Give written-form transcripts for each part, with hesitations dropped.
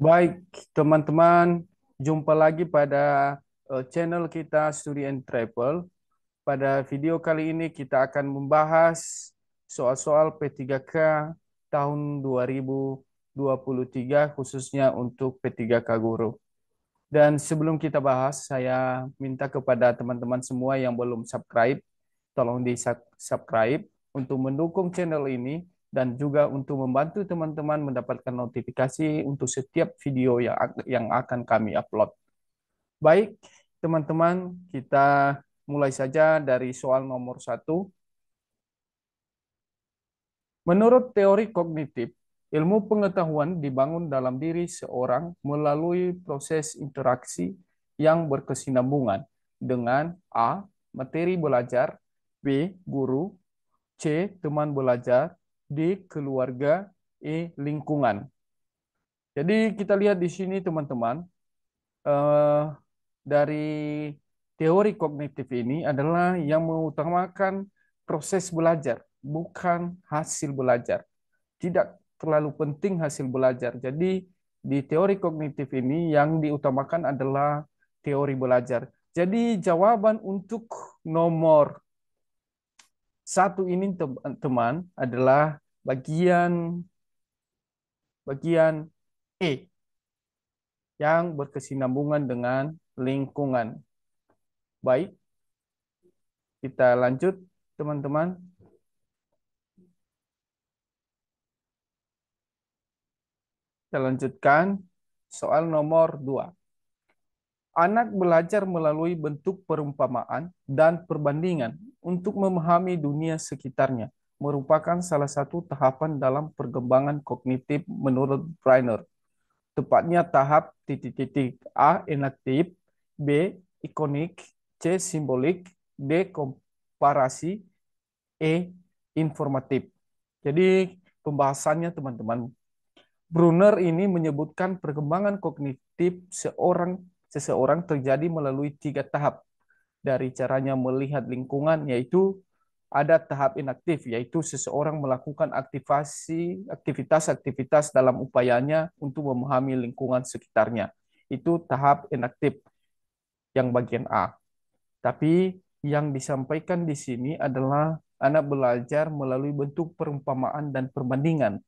Baik, teman-teman, jumpa lagi pada channel kita Studi and Travel. Pada video kali ini kita akan membahas soal-soal P3K tahun 2023 khususnya untuk P3K Guru. Dan sebelum kita bahas, saya minta kepada teman-teman semua yang belum subscribe, tolong di-subscribe untuk mendukung channel ini dan juga untuk membantu teman-teman mendapatkan notifikasi untuk setiap video yang akan kami upload. Baik, teman-teman, kita mulai saja dari soal nomor satu. Menurut teori kognitif, ilmu pengetahuan dibangun dalam diri seorang melalui proses interaksi yang berkesinambungan dengan A. Materi belajar, B. Guru, C. Teman belajar, D. Keluarga, E. Lingkungan. Jadi kita lihat di sini teman-teman, eh, dari teori kognitif ini adalah yang mengutamakan proses belajar, bukan hasil belajar. Tidak terlalu penting hasil belajar. Jadi di teori kognitif ini yang diutamakan adalah teori belajar. Jadi jawaban untuk nomor satu ini teman-teman adalah bagian bagian E yang berkesinambungan dengan lingkungan. Baik, kita lanjut teman-teman. Kita lanjutkan soal nomor 2. Anak belajar melalui bentuk perumpamaan dan perbandingan untuk memahami dunia sekitarnya, merupakan salah satu tahapan dalam perkembangan kognitif menurut Brainer. Tepatnya tahap titik-titik A enaktif, B ikonik, C simbolik, D komparasi, E informatif. Jadi pembahasannya teman-teman, Brunner ini menyebutkan perkembangan kognitif seseorang terjadi melalui 3 tahap. Dari caranya melihat lingkungan, yaitu ada tahap inaktif, yaitu seseorang melakukan aktivitas-aktivitas dalam upayanya untuk memahami lingkungan sekitarnya. Itu tahap inaktif yang bagian A. Tapi yang disampaikan di sini adalah anak belajar melalui bentuk perumpamaan dan perbandingan.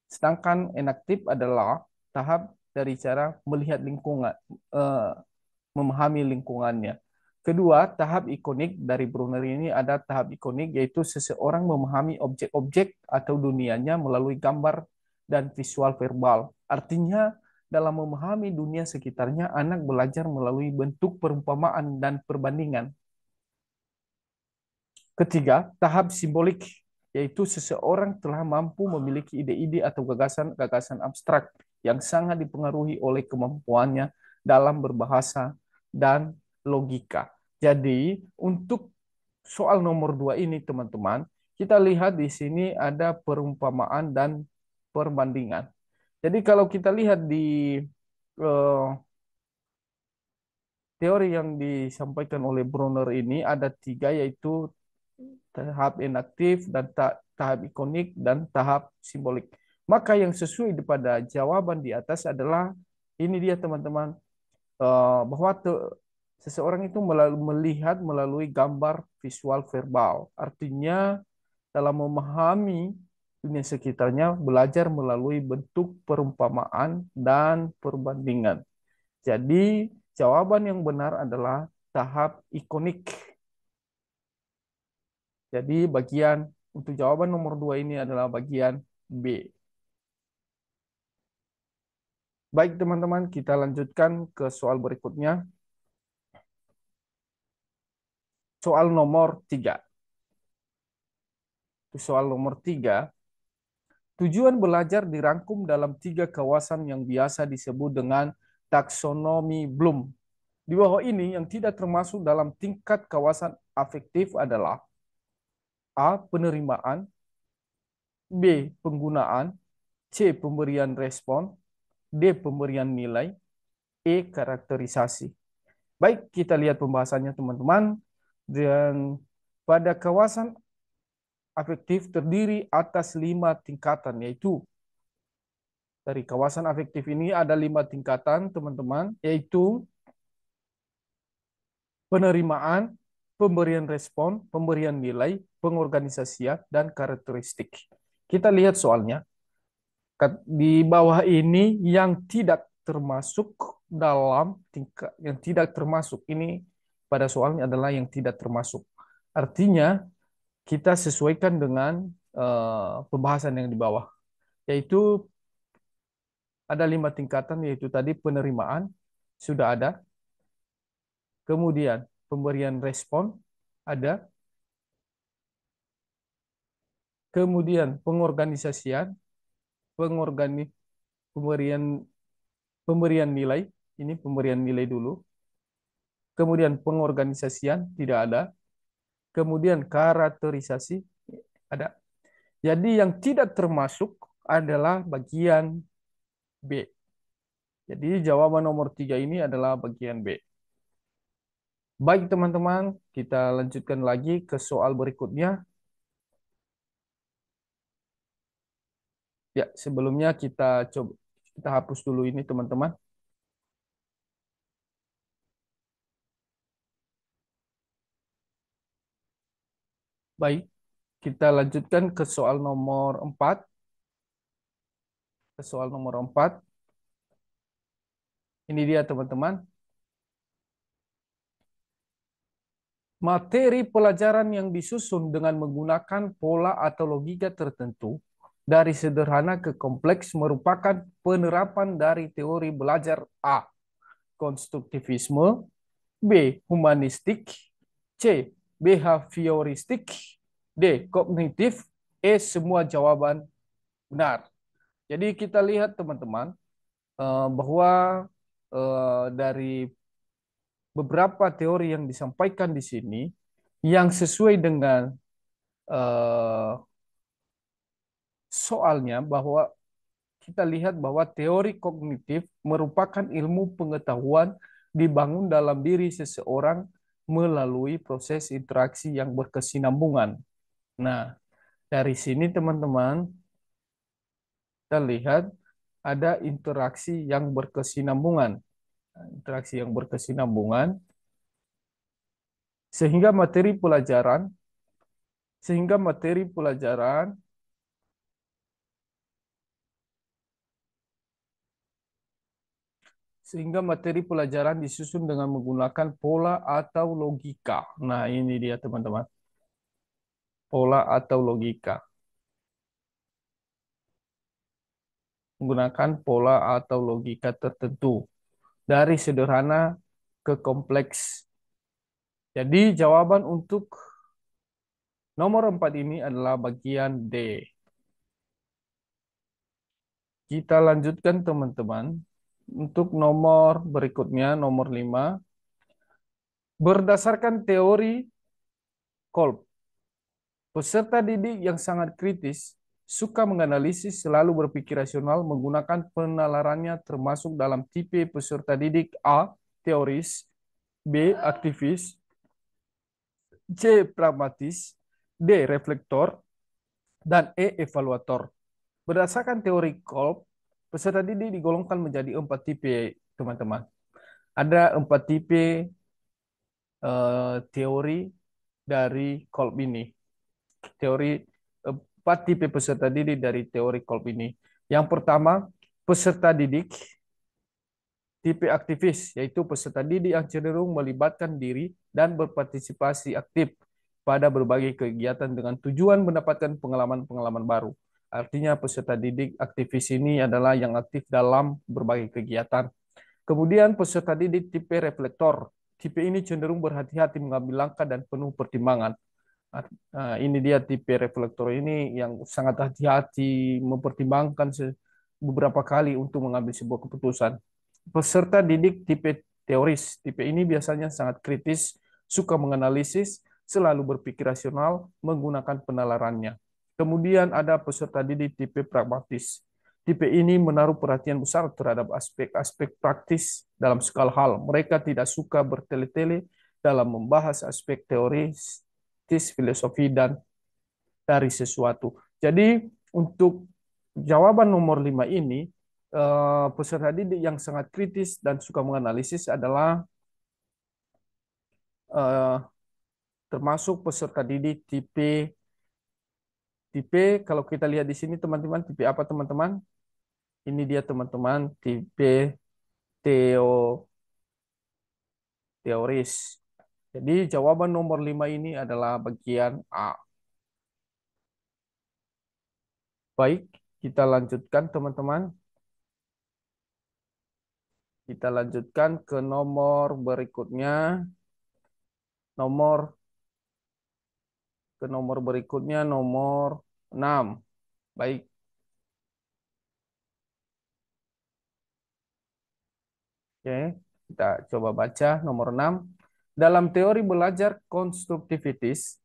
Sedangkan enaktif adalah tahap dari cara melihat lingkungan, eh, memahami lingkungannya. Kedua, tahap ikonik dari Brunner ini ada tahap ikonik, yaitu seseorang memahami objek-objek atau dunianya melalui gambar dan visual verbal. Artinya, dalam memahami dunia sekitarnya, anak belajar melalui bentuk perumpamaan dan perbandingan. Ketiga, tahap simbolik, yaitu seseorang telah mampu memiliki ide-ide atau gagasan-gagasan abstrak yang sangat dipengaruhi oleh kemampuannya dalam berbahasa dan logika. Jadi, untuk soal nomor 2 ini, teman-teman, kita lihat di sini ada perumpamaan dan perbandingan. Jadi, kalau kita lihat di eh, teori yang disampaikan oleh Brunner ini ada 3, yaitu tahap inaktif dan tahap ikonik dan tahap simbolik. Maka yang sesuai pada jawaban di atas adalah ini dia teman-teman, bahwa seseorang itu melihat melalui gambar visual verbal. Artinya dalam memahami dunia sekitarnya belajar melalui bentuk perumpamaan dan perbandingan. Jadi jawaban yang benar adalah tahap ikonik. Jadi bagian untuk jawaban nomor 2 ini adalah bagian B. Baik teman-teman, kita lanjutkan ke soal berikutnya. Soal nomor 3. Soal nomor 3, tujuan belajar dirangkum dalam 3 kawasan yang biasa disebut dengan taksonomi Bloom. Di bawah ini yang tidak termasuk dalam tingkat kawasan afektif adalah A. Penerimaan, B. Penggunaan, C. Pemberian respon, D. Pemberian nilai, E. Karakterisasi. Baik, kita lihat pembahasannya teman-teman. Dan pada kawasan afektif terdiri atas 5 tingkatan, yaitu Dari kawasan afektif ini ada 5 tingkatan, teman-teman, yaitu penerimaan, pemberian respon, pemberian nilai, pengorganisasian, dan karakteristik. Kita lihat soalnya. Di bawah ini yang tidak termasuk dalam tingkat yang tidak termasuk ini pada soalnya adalah yang tidak termasuk. Artinya kita sesuaikan dengan pembahasan yang di bawah, yaitu ada 5 tingkatan, yaitu tadi penerimaan sudah ada, kemudian pemberian respon ada, kemudian pengorganisasian, pengorgani, pemberian pemberian nilai, ini pemberian nilai dulu, kemudian pengorganisasian tidak ada, kemudian karakterisasi ada. Jadi yang tidak termasuk adalah bagian B. Jadi jawaban nomor 3 ini adalah bagian B. Baik teman-teman, kita lanjutkan lagi ke soal berikutnya. Ya, sebelumnya kita hapus dulu ini teman-teman. Baik, kita lanjutkan ke soal nomor 4. Ke soal nomor 4. Ini dia teman-teman. Materi pelajaran yang disusun dengan menggunakan pola atau logika tertentu dari sederhana ke kompleks merupakan penerapan dari teori belajar A. Konstruktivisme, B. Humanistik, C. Behavioristik, D. Kognitif, E. Semua jawaban benar. Jadi kita lihat teman-teman bahwa dari beberapa teori yang disampaikan di sini yang sesuai dengan eh, soalnya, bahwa kita lihat bahwa teori kognitif merupakan ilmu pengetahuan dibangun dalam diri seseorang melalui proses interaksi yang berkesinambungan. Nah, dari sini teman-teman, kita lihat ada interaksi yang berkesinambungan. Interaksi yang berkesinambungan sehingga materi pelajaran sehingga materi pelajaran sehingga materi pelajaran disusun dengan menggunakan pola atau logika. Nah, ini dia teman-teman. Pola atau logika. Menggunakan pola atau logika tertentu. Dari sederhana ke kompleks. Jadi jawaban untuk nomor 4 ini adalah bagian D. Kita lanjutkan teman-teman. Untuk nomor berikutnya, nomor 5. Berdasarkan teori Kolb, peserta didik yang sangat kritis, suka menganalisis, selalu berpikir rasional, menggunakan penalarannya termasuk dalam tipe peserta didik A. Teoris, B. Aktivis, C. Pragmatis, D. Reflektor, dan E. Evaluator. Berdasarkan teori Kolb, peserta didik digolongkan menjadi 4 tipe, teman-teman. Ada 4 tipe teori dari Kolb ini. Teori 4 tipe peserta didik dari teori Kolb ini. Yang pertama, peserta didik tipe aktivis, yaitu peserta didik yang cenderung melibatkan diri dan berpartisipasi aktif pada berbagai kegiatan dengan tujuan mendapatkan pengalaman-pengalaman baru. Artinya peserta didik aktivis ini adalah yang aktif dalam berbagai kegiatan. Kemudian peserta didik tipe reflektor. Tipe ini cenderung berhati-hati mengambil langkah dan penuh pertimbangan. Nah, ini dia tipe reflektor ini yang sangat hati-hati mempertimbangkan beberapa kali untuk mengambil sebuah keputusan. Peserta didik tipe teoris. Tipe ini biasanya sangat kritis, suka menganalisis, selalu berpikir rasional, menggunakan penalarannya. Kemudian ada peserta didik tipe pragmatis. Tipe ini menaruh perhatian besar terhadap aspek-aspek praktis dalam segala hal. Mereka tidak suka bertele-tele dalam membahas aspek teoris, filosofi, dan dari sesuatu. Jadi untuk jawaban nomor 5 ini peserta didik yang sangat kritis dan suka menganalisis adalah eh, termasuk peserta didik tipe kalau kita lihat di sini teman-teman, tipe apa teman-teman? Ini dia teman-teman, tipe teo teoris. Jadi jawaban nomor 5 ini adalah bagian A. Baik, kita lanjutkan teman-teman. Kita lanjutkan ke nomor berikutnya. Nomor nomor berikutnya nomor 6. Baik, oke. Kita coba baca nomor 6. Dalam teori belajar konstruktivitis,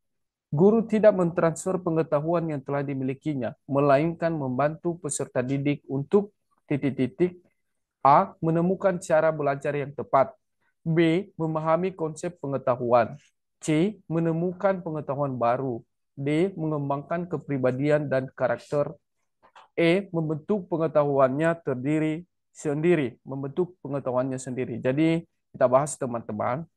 guru tidak mentransfer pengetahuan yang telah dimilikinya, melainkan membantu peserta didik untuk titik-titik A. Menemukan cara belajar yang tepat. B. Memahami konsep pengetahuan. C. Menemukan pengetahuan baru. D. Mengembangkan kepribadian dan karakter. E. Membentuk pengetahuannya sendiri. Membentuk pengetahuannya sendiri. Jadi kita bahas teman-teman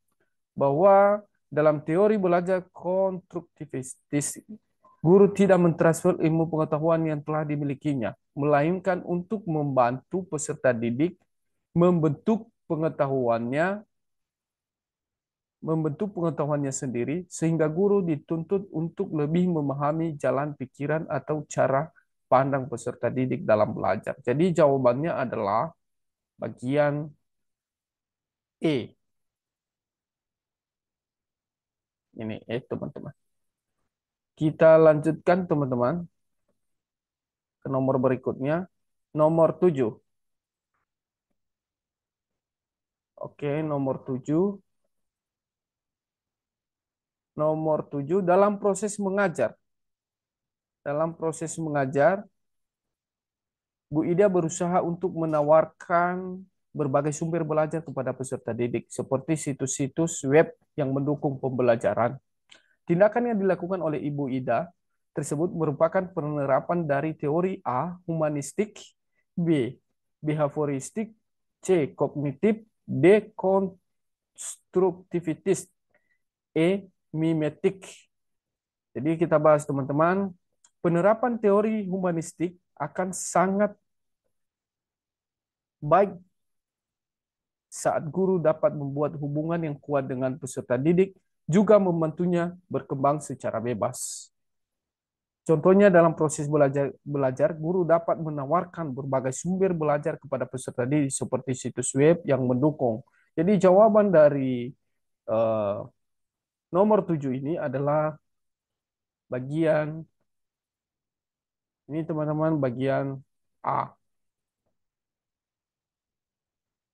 bahwa dalam teori belajar konstruktivistis, guru tidak mentransfer ilmu pengetahuan yang telah dimilikinya, melainkan untuk membantu peserta didik membentuk pengetahuannya sendiri, sehingga guru dituntut untuk lebih memahami jalan pikiran atau cara pandang peserta didik dalam belajar. Jadi jawabannya adalah bagian E. Ini teman-teman. Kita lanjutkan teman-teman ke nomor berikutnya. Nomor 7. Oke, nomor 7. Nomor 7 dalam proses mengajar. Dalam proses mengajar, Bu Ida berusaha untuk menawarkan berbagai sumber belajar kepada peserta didik, seperti situs-situs web yang mendukung pembelajaran. Tindakan yang dilakukan oleh Ibu Ida tersebut merupakan penerapan dari teori A, humanistik, B, behavioristik, C, kognitif, D, konstruktivitis, E, mimetik. Jadi kita bahas teman-teman, penerapan teori humanistik akan sangat baik saat guru dapat membuat hubungan yang kuat dengan peserta didik, juga membantunya berkembang secara bebas. Contohnya dalam proses belajar, guru dapat menawarkan berbagai sumber belajar kepada peserta didik seperti situs web yang mendukung. Jadi jawaban dari eh, nomor 7 ini adalah bagian ini teman-teman bagian A.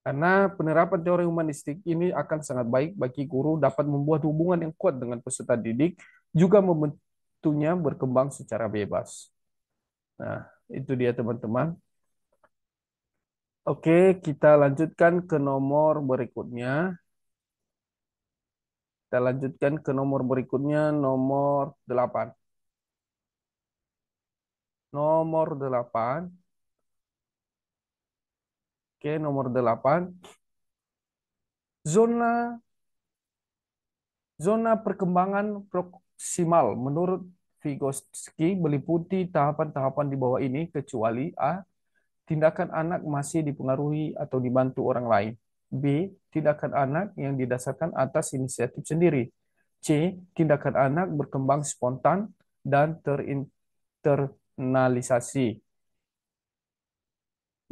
Karena penerapan teori humanistik ini akan sangat baik bagi guru dapat membuat hubungan yang kuat dengan peserta didik, juga membantunya berkembang secara bebas. Nah, itu dia teman-teman. Oke, kita lanjutkan ke nomor berikutnya. Kita lanjutkan ke nomor berikutnya, nomor 8. Nomor 8. Oke, nomor 8. Zona Zona perkembangan proksimal menurut Vygotsky meliputi tahapan-tahapan di bawah ini kecuali A. Tindakan anak masih dipengaruhi atau dibantu orang lain. B. Tindakan anak yang didasarkan atas inisiatif sendiri. C. Tindakan anak berkembang spontan dan terinternalisasi.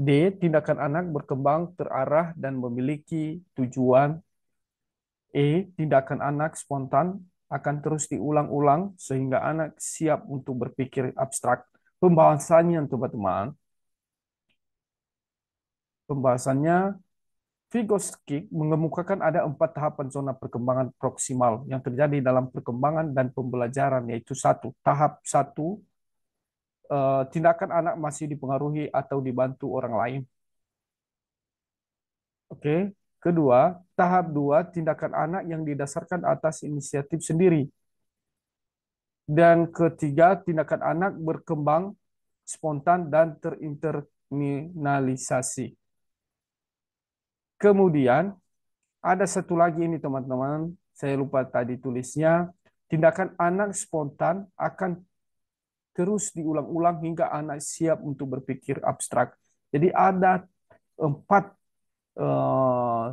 D. Tindakan anak berkembang terarah dan memiliki tujuan. E. Tindakan anak spontan akan terus diulang-ulang sehingga anak siap untuk berpikir abstrak. Pembahasannya, teman-teman, pembahasannya Vygotsky mengemukakan ada 4 tahapan zona perkembangan proksimal yang terjadi dalam perkembangan dan pembelajaran, yaitu tahap satu, tindakan anak masih dipengaruhi atau dibantu orang lain. Oke. Kedua, tahap 2, tindakan anak yang didasarkan atas inisiatif sendiri. Dan ketiga, tindakan anak berkembang spontan dan kriminalisasi. Kemudian ada satu lagi ini teman-teman, saya lupa tadi tulisnya, tindakan anak spontan akan terus diulang-ulang hingga anak siap untuk berpikir abstrak. Jadi ada empat eh,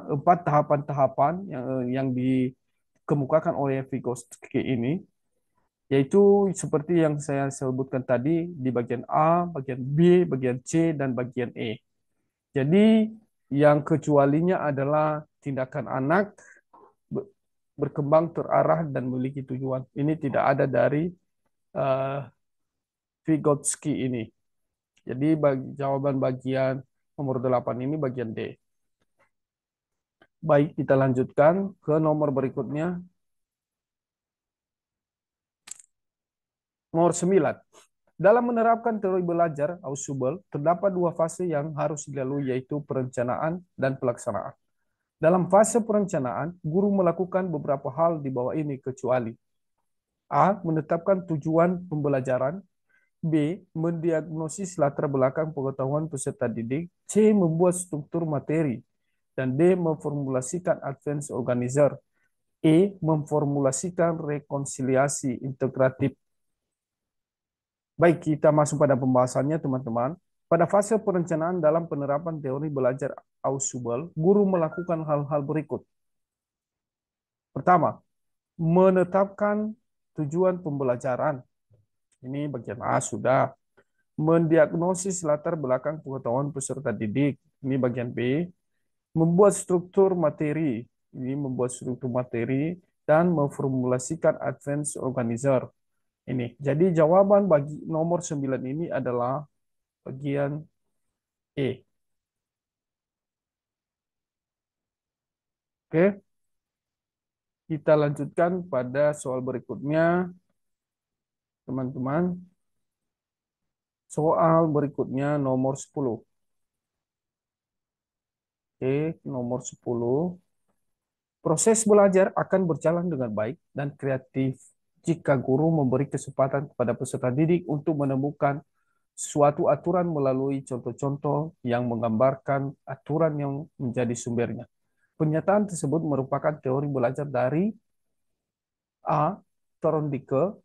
empat tahapan-tahapan yang dikemukakan oleh Vygotsky ini, yaitu seperti yang saya sebutkan tadi di bagian A, bagian B, bagian C, dan bagian E. Jadi yang kecualinya adalah tindakan anak berkembang terarah dan memiliki tujuan. Ini tidak ada dari uh, Vygotsky ini. Jadi jawaban bagian nomor 8 ini bagian D. Baik, kita lanjutkan ke nomor berikutnya. Nomor 9. Dalam menerapkan teori belajar Ausubel, terdapat dua fase yang harus dilalui, yaitu perencanaan dan pelaksanaan. Dalam fase perencanaan, guru melakukan beberapa hal di bawah ini kecuali A. Menetapkan tujuan pembelajaran. B. Mendiagnosis latar belakang pengetahuan peserta didik. C. Membuat struktur materi. Dan D. Memformulasikan advance organizer. E. Memformulasikan rekonsiliasi integratif. Baik, kita masuk pada pembahasannya, teman-teman. Pada fase perencanaan dalam penerapan teori belajar Ausubel, guru melakukan hal-hal berikut. Pertama, menetapkan tujuan pembelajaran. Ini bagian A sudah. Mendiagnosis latar belakang pengetahuan peserta didik. Ini bagian B. Membuat struktur materi. Ini membuat struktur materi dan memformulasikan advance organizer. Ini. Jadi jawaban bagi nomor 9 ini adalah bagian E. Oke, kita lanjutkan pada soal berikutnya, teman-teman. Soal berikutnya nomor 10. Oke, nomor 10. Proses belajar akan berjalan dengan baik dan kreatif jika guru memberi kesempatan kepada peserta didik untuk menemukan suatu aturan melalui contoh-contoh yang menggambarkan aturan yang menjadi sumbernya. Pernyataan tersebut merupakan teori belajar dari A. Thorndike,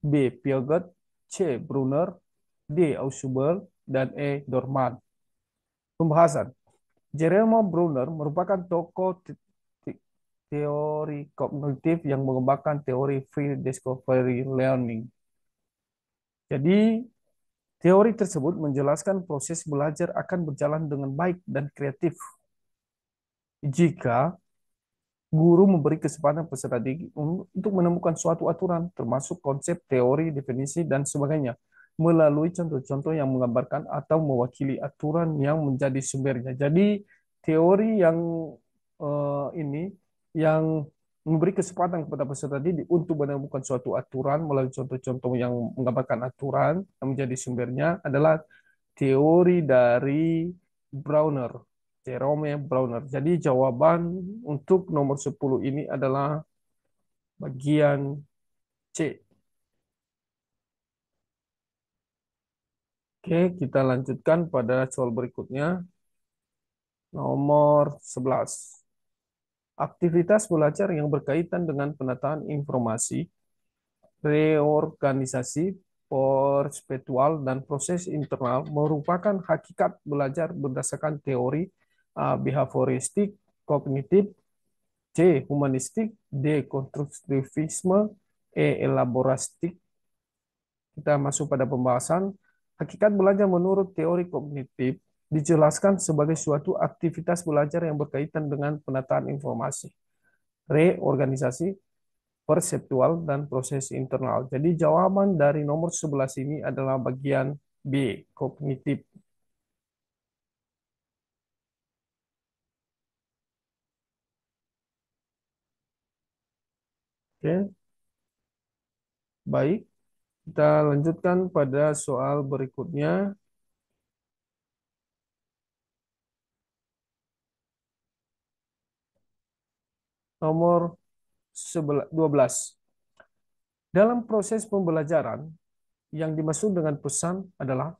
B. Piaget, C. Brunner, D. Ausubel, dan E. Dorman. Pembahasan. Jerome Brunner merupakan tokoh teori kognitif yang mengembangkan teori free discovery learning. Jadi, teori tersebut menjelaskan proses belajar akan berjalan dengan baik dan kreatif jika guru memberi kesempatan peserta didik untuk menemukan suatu aturan, termasuk konsep, teori, definisi, dan sebagainya, melalui contoh-contoh yang menggambarkan atau mewakili aturan yang menjadi sumbernya. Jadi, teori yang ini yang memberi kesempatan kepada peserta didik untuk menemukan suatu aturan melalui contoh-contoh yang menggambarkan aturan yang menjadi sumbernya adalah teori dari Browner, Jerome Browner. Jadi jawaban untuk nomor 10 ini adalah bagian C. Oke, kita lanjutkan pada soal berikutnya. Nomor 11. Aktivitas belajar yang berkaitan dengan penataan informasi, reorganisasi, perspektual, dan proses internal merupakan hakikat belajar berdasarkan teori behavioristik, kognitif, C. Humanistik, D. Konstruktivisme, E. Elaborastik. Kita masuk pada pembahasan. Hakikat belajar menurut teori kognitif dijelaskan sebagai suatu aktivitas belajar yang berkaitan dengan penataan informasi, reorganisasi, perseptual, dan proses internal. Jadi jawaban dari nomor 11 ini adalah bagian B, kognitif. Oke, baik. Kita lanjutkan pada soal berikutnya. Nomor 12. Dalam proses pembelajaran, yang dimaksud dengan pesan adalah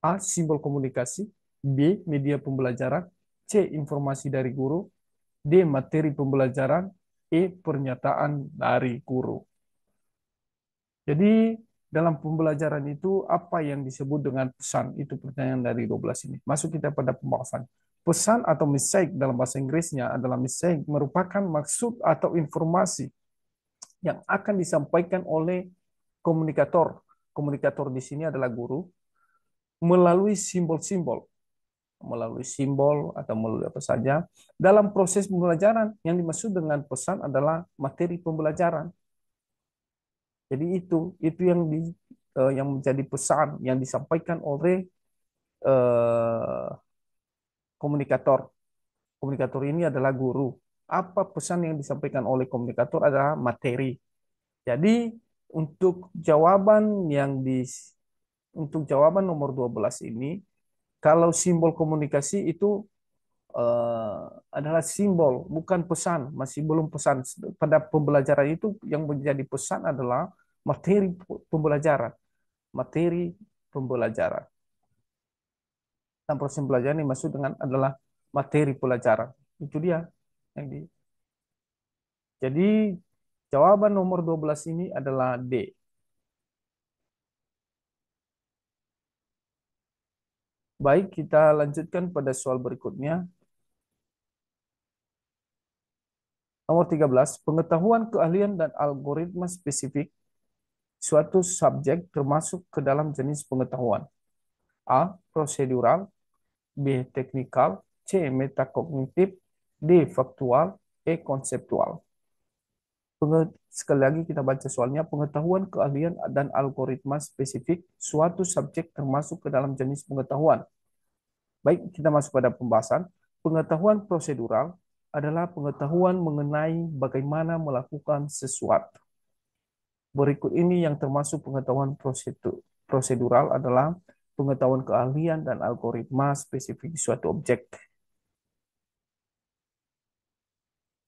A. Simbol komunikasi. B. Media pembelajaran. C. Informasi dari guru. D. Materi pembelajaran. E. Pernyataan dari guru. Jadi dalam pembelajaran itu apa yang disebut dengan pesan? Itu pertanyaan dari 12 ini. Masuk kita pada pembahasan. Pesan atau message dalam bahasa Inggrisnya adalah message merupakan maksud atau informasi yang akan disampaikan oleh komunikator. Komunikator di sini adalah guru melalui simbol-simbol, melalui simbol atau melalui apa saja dalam proses pembelajaran. Yang dimaksud dengan pesan adalah materi pembelajaran. Jadi itu yang menjadi pesan yang disampaikan oleh eh, komunikator. Komunikator ini adalah guru. Apa pesan yang disampaikan oleh komunikator adalah materi. Jadi untuk jawaban yang di untuk jawaban nomor 12 ini, kalau simbol komunikasi itu eh, adalah simbol, bukan pesan, masih belum pesan. Pada pembelajaran itu yang menjadi pesan adalah materi pembelajaran, materi pembelajaran. Dan proses pembelajaran yang dimaksud dengan adalah materi pelajaran. Itu dia yang di. Jadi jawaban nomor 12 ini adalah D. Baik, kita lanjutkan pada soal berikutnya. Nomor 13, pengetahuan keahlian dan algoritma spesifik suatu subjek termasuk ke dalam jenis pengetahuan. A. Prosedural. B. Teknikal. C. Metakognitif. D. Faktual. E. Konseptual. Sekali lagi kita baca soalnya, pengetahuan keahlian dan algoritma spesifik suatu subjek termasuk ke dalam jenis pengetahuan. Baik, kita masuk pada pembahasan. Pengetahuan prosedural adalah pengetahuan mengenai bagaimana melakukan sesuatu. Berikut ini yang termasuk pengetahuan prosedural adalah pengetahuan keahlian dan algoritma spesifik suatu objek.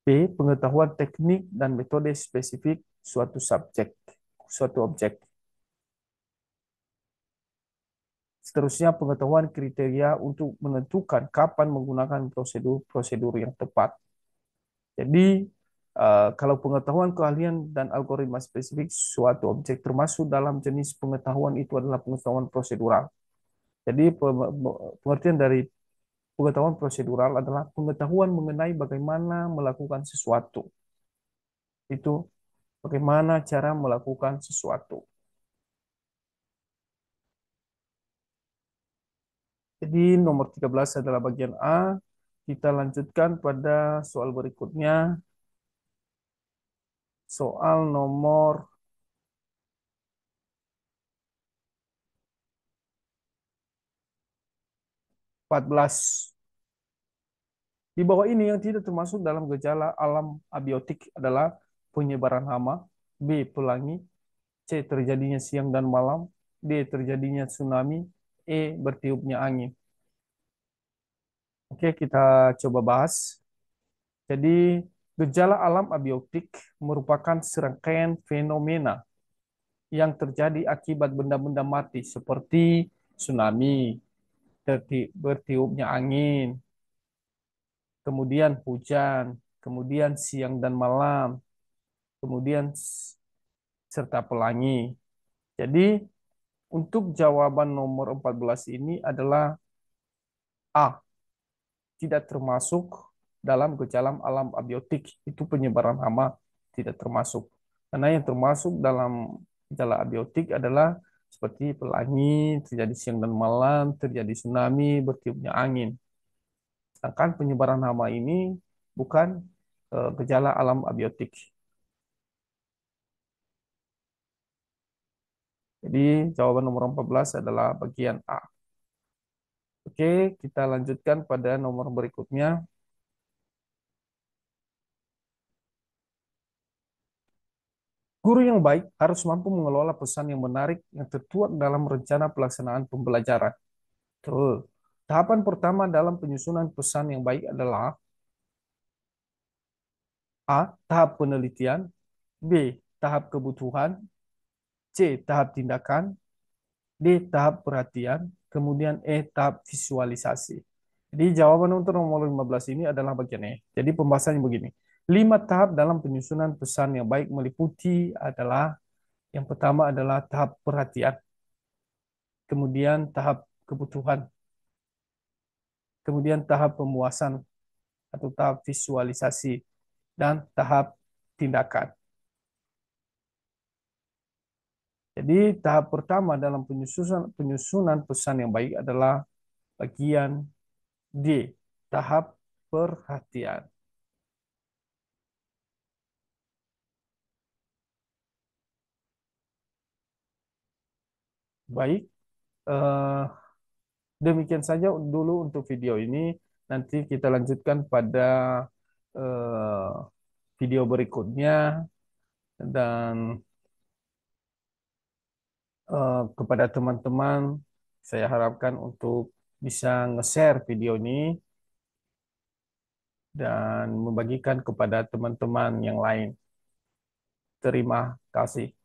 B. Pengetahuan teknik dan metode spesifik suatu subjek, suatu objek. Seterusnya, pengetahuan kriteria untuk menentukan kapan menggunakan prosedur-prosedur yang tepat. Jadi, kalau pengetahuan keahlian dan algoritma spesifik suatu objek termasuk dalam jenis pengetahuan itu adalah pengetahuan prosedural. Jadi, pengertian dari pengetahuan prosedural adalah pengetahuan mengenai bagaimana melakukan sesuatu. Itu bagaimana cara melakukan sesuatu. Jadi nomor 13 adalah bagian A. Kita lanjutkan pada soal berikutnya. Soal nomor 14. Di bawah ini yang tidak termasuk dalam gejala alam abiotik adalah penyebaran hama, B. Pelangi, C. Terjadinya siang dan malam, D. Terjadinya tsunami, E. Bertiupnya angin. Oke, kita coba bahas. Jadi, gejala alam abiotik merupakan serangkaian fenomena yang terjadi akibat benda-benda mati seperti tsunami, bertiupnya angin, kemudian hujan, kemudian siang dan malam, kemudian serta pelangi. Jadi, untuk jawaban nomor 14 ini adalah A, tidak termasuk dalam gejala alam abiotik, itu penyebaran hama tidak termasuk. Karena yang termasuk dalam gejala abiotik adalah seperti pelangi, terjadi siang dan malam, terjadi tsunami, bertiupnya angin. Sedangkan penyebaran hama ini bukan gejala alam abiotik. Jadi jawaban nomor 14 adalah bagian A. Oke, kita lanjutkan pada nomor berikutnya. Guru yang baik harus mampu mengelola pesan yang menarik yang tertuang dalam rencana pelaksanaan pembelajaran. Betul. Tahapan pertama dalam penyusunan pesan yang baik adalah A. Tahap penelitian. B. Tahap kebutuhan. C. Tahap tindakan. D. Tahap perhatian. Kemudian E. Tahap visualisasi. Jadi jawaban untuk nomor 15 ini adalah bagian E. Jadi pembahasannya begini. 5 tahap dalam penyusunan pesan yang baik meliputi adalah yang pertama adalah tahap perhatian, kemudian tahap kebutuhan, kemudian tahap pemuasan atau tahap visualisasi, dan tahap tindakan. Jadi tahap pertama dalam penyusunan pesan yang baik adalah bagian D, tahap perhatian. Baik, eh, demikian saja dulu untuk video ini. Nanti kita lanjutkan pada eh, video berikutnya, dan kepada teman-teman saya harapkan untuk bisa nge-share video ini dan membagikan kepada teman-teman yang lain. Terima kasih.